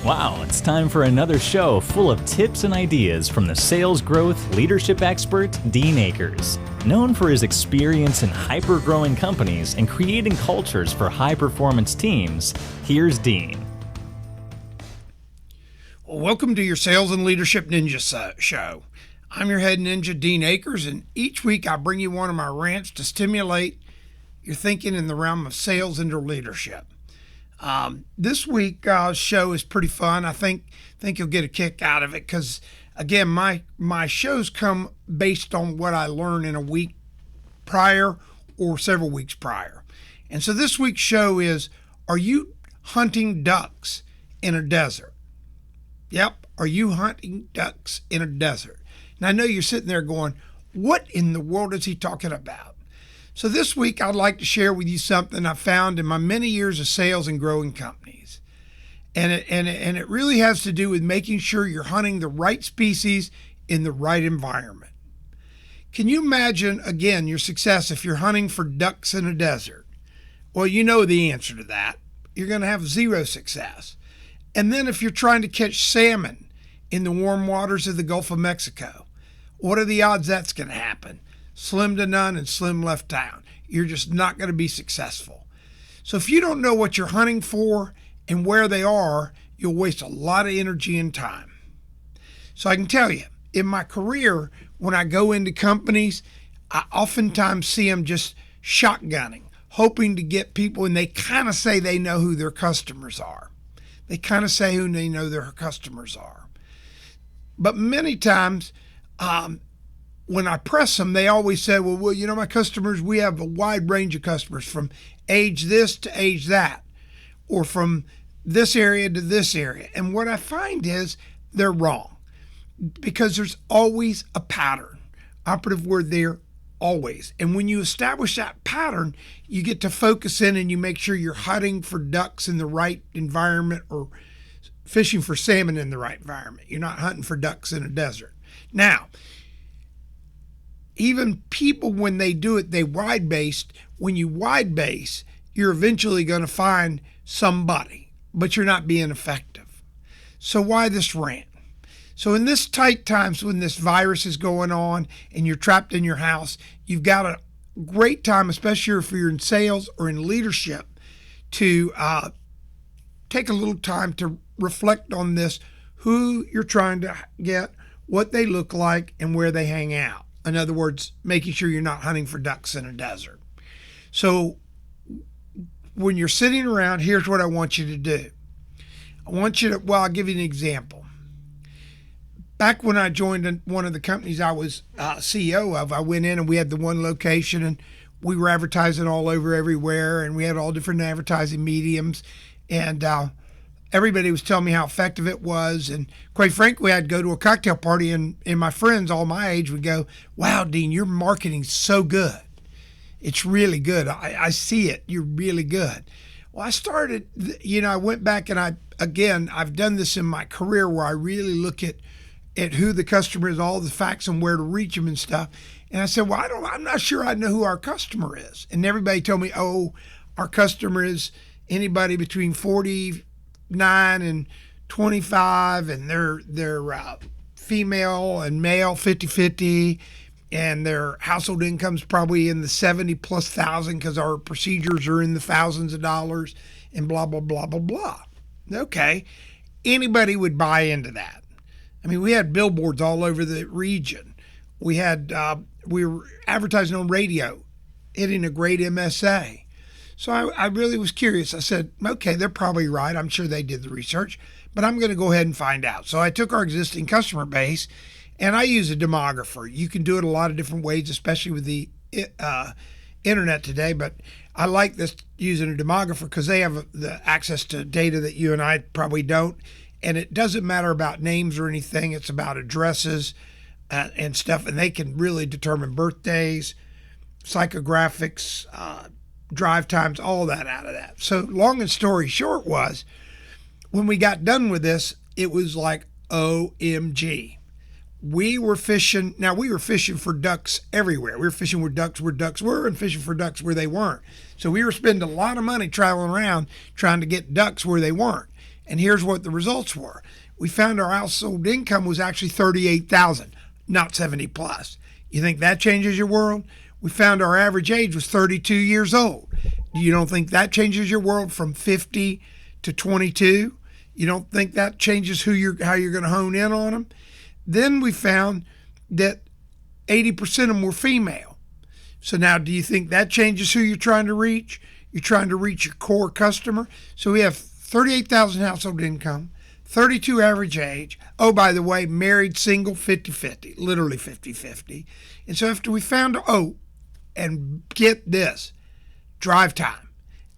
Wow, it's time for another show full of tips and ideas from the sales growth leadership expert, Dean Akers. Known for his experience in hyper-growing companies and creating cultures for high-performance teams, here's Dean. Well, welcome to your Sales and Leadership Ninja Show. I'm your head ninja, Dean Akers, and each week I bring you one of my rants to stimulate your thinking in the realm of sales and leadership. This week's show is pretty fun. I think you'll get a kick out of it because, again, my shows come based on what I learn in a week prior or several weeks prior. And so this week's show is, are you hunting ducks in a desert? Yep, are you hunting ducks in a desert? And I know you're sitting there going, what in the world is he talking about? So this week, I'd like to share with you something I found in my many years of sales and growing companies. And it really has to do with making sure you're hunting the right species in the right environment. Can you imagine, again, your success if you're hunting for ducks in a desert? Well, you know the answer to that. You're going to have zero success. And then if you're trying to catch salmon in the warm waters of the Gulf of Mexico, what are the odds that's going to happen? Slim to none and slim left town. You're just not going to be successful. So if you don't know what you're hunting for and where they are, you'll waste a lot of energy and time. So I can tell you, in my career, when I go into companies, I oftentimes see them just shotgunning, hoping to get people, and they kind of say they know who their customers are. They kind of say who they know their customers are. But many times, when I press them, they always say, well, you know, my customers, we have a wide range of customers from age this to age that, or from this area to this area. And what I find is they're wrong because there's always a pattern. Operative word there, always. And when you establish that pattern, you get to focus in and you make sure you're hunting for ducks in the right environment or fishing for salmon in the right environment. You're not hunting for ducks in a desert. Now, even people, when they do it, they wide based. When you wide base, you're eventually going to find somebody, but you're not being effective. So why this rant? So in this tight times when this virus is going on and you're trapped in your house, you've got a great time, especially if you're in sales or in leadership, to take a little time to reflect on this, who you're trying to get, what they look like, and where they hang out. In other words, making sure you're not hunting for ducks in a desert. So when you're sitting around, here's what I want you to do. I'll give you an example. Back when I joined one of the companies I was CEO of, I went in and we had the one location and we were advertising all over everywhere and we had all different advertising mediums. And everybody was telling me how effective it was. And quite frankly, I'd go to a cocktail party and my friends, all my age, would go, wow, Dean, your marketing's so good. It's really good. I see it. You're really good. Well, I started, I went back and I've done this in my career where I really look at who the customer is, all the facts and where to reach them and stuff. And I said, well, I'm not sure I know who our customer is. And everybody told me, oh, our customer is anybody between 49 and 25, and they're female and male 50-50, and their household income's probably in the 70,000+ because our procedures are in the thousands of dollars, and blah, blah, blah, blah, blah. Okay, anybody would buy into that. I mean, we had billboards all over the region. We were advertising on radio, hitting a great MSA. So I really was curious. I said, okay, they're probably right. I'm sure they did the research, but I'm going to go ahead and find out. So I took our existing customer base and I use a demographer. You can do it a lot of different ways, especially with the internet today, but I like this using a demographer because they have the access to data that you and I probably don't. And it doesn't matter about names or anything. It's about addresses and stuff. And they can really determine birthdays, psychographics, drive times, all that out of that. So long and story short was, when we got done with this, it was like, OMG. We were fishing for ducks everywhere. We were fishing where ducks were and fishing for ducks where they weren't. So we were spending a lot of money traveling around trying to get ducks where they weren't. And here's what the results were. We found our household income was actually $38,000, not 70 plus. You think that changes your world? We found our average age was 32 years old. You don't think that changes your world from 50 to 22? You don't think that changes how you're going to hone in on them? Then we found that 80% of them were female. So now do you think that changes who you're trying to reach? You're trying to reach your core customer. So we have 38,000 household income, 32 average age. Oh, by the way, married, single, 50-50, literally 50-50. And so after we found, and get this, drive time.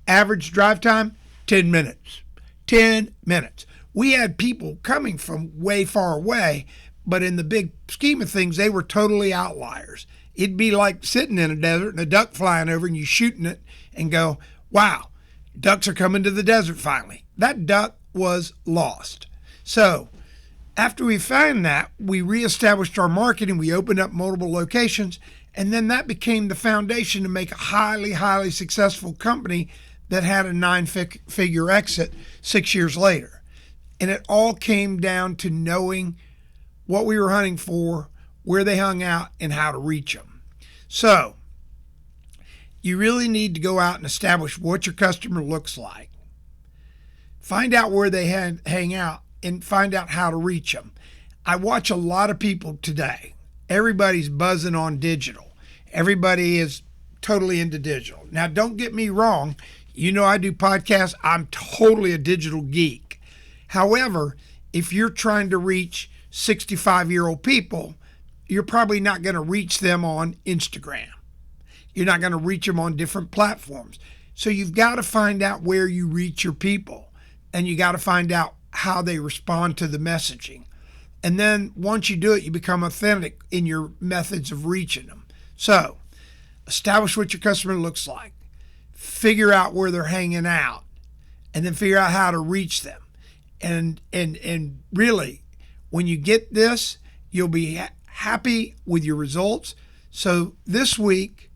Average drive time, 10 minutes. 10 minutes. We had people coming from way far away, but in the big scheme of things, they were totally outliers. It'd be like sitting in a desert and a duck flying over and you shooting it and go, wow, ducks are coming to the desert finally. That duck was lost. So after we found that, we reestablished our marketing. We opened up multiple locations, and then that became the foundation to make a highly, highly successful company that had a 9-figure exit 6 years later. And it all came down to knowing what we were hunting for, where they hung out, and how to reach them. So you really need to go out and establish what your customer looks like. Find out where they hang out and find out how to reach them. I watch a lot of people today. Everybody's buzzing on digital. Everybody is totally into digital. Now, don't get me wrong. You know I do podcasts. I'm totally a digital geek. However, if you're trying to reach 65-year-old people, you're probably not going to reach them on Instagram. You're not going to reach them on different platforms. So you've got to find out where you reach your people, and you got to find out how they respond to the messaging. And then once you do it, you become authentic in your methods of reaching them. So establish what your customer looks like. Figure out where they're hanging out, and then figure out how to reach them. And really, when you get this, you'll be happy with your results. So this week,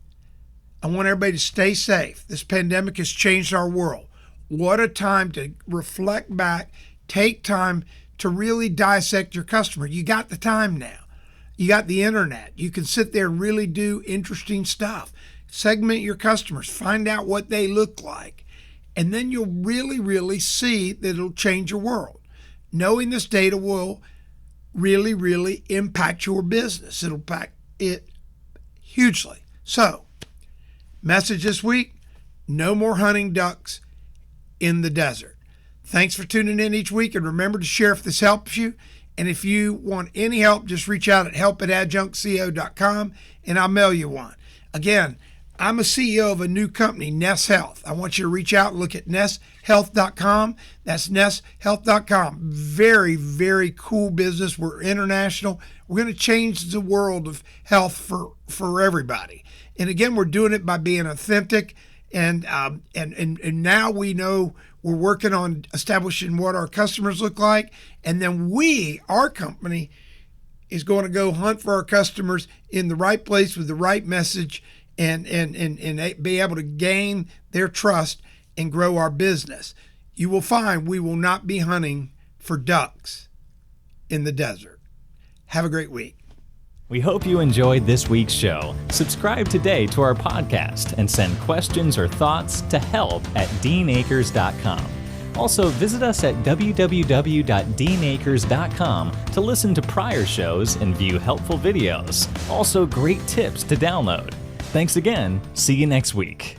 I want everybody to stay safe. This pandemic has changed our world. What a time to reflect back, take time to really dissect your customer. You got the time now. You got the internet. You can sit there and really do interesting stuff. Segment your customers. Find out what they look like. And then you'll really, really see that it'll change your world. Knowing this data will really, really impact your business. It'll impact it hugely. So, message this week, no more hunting ducks in the desert. Thanks for tuning in each week, and remember to share if this helps you. And if you want any help, just reach out at help@adjunctco.com and I'll mail you one. Again, I'm a CEO of a new company, Ness Health. I want you to reach out and look at nesshealth.com. That's nesshealth.com. Very, very cool business. We're international. We're going to change the world of health for everybody. And again, we're doing it by being authentic. And now we know we're working on establishing what our customers look like. And then our company, is going to go hunt for our customers in the right place with the right message and be able to gain their trust and grow our business. You will find we will not be hunting for ducks in the desert. Have a great week. We hope you enjoyed this week's show. Subscribe today to our podcast and send questions or thoughts to help@deanacres.com. Also, visit us at www.deanacres.com to listen to prior shows and view helpful videos. Also, great tips to download. Thanks again. See you next week.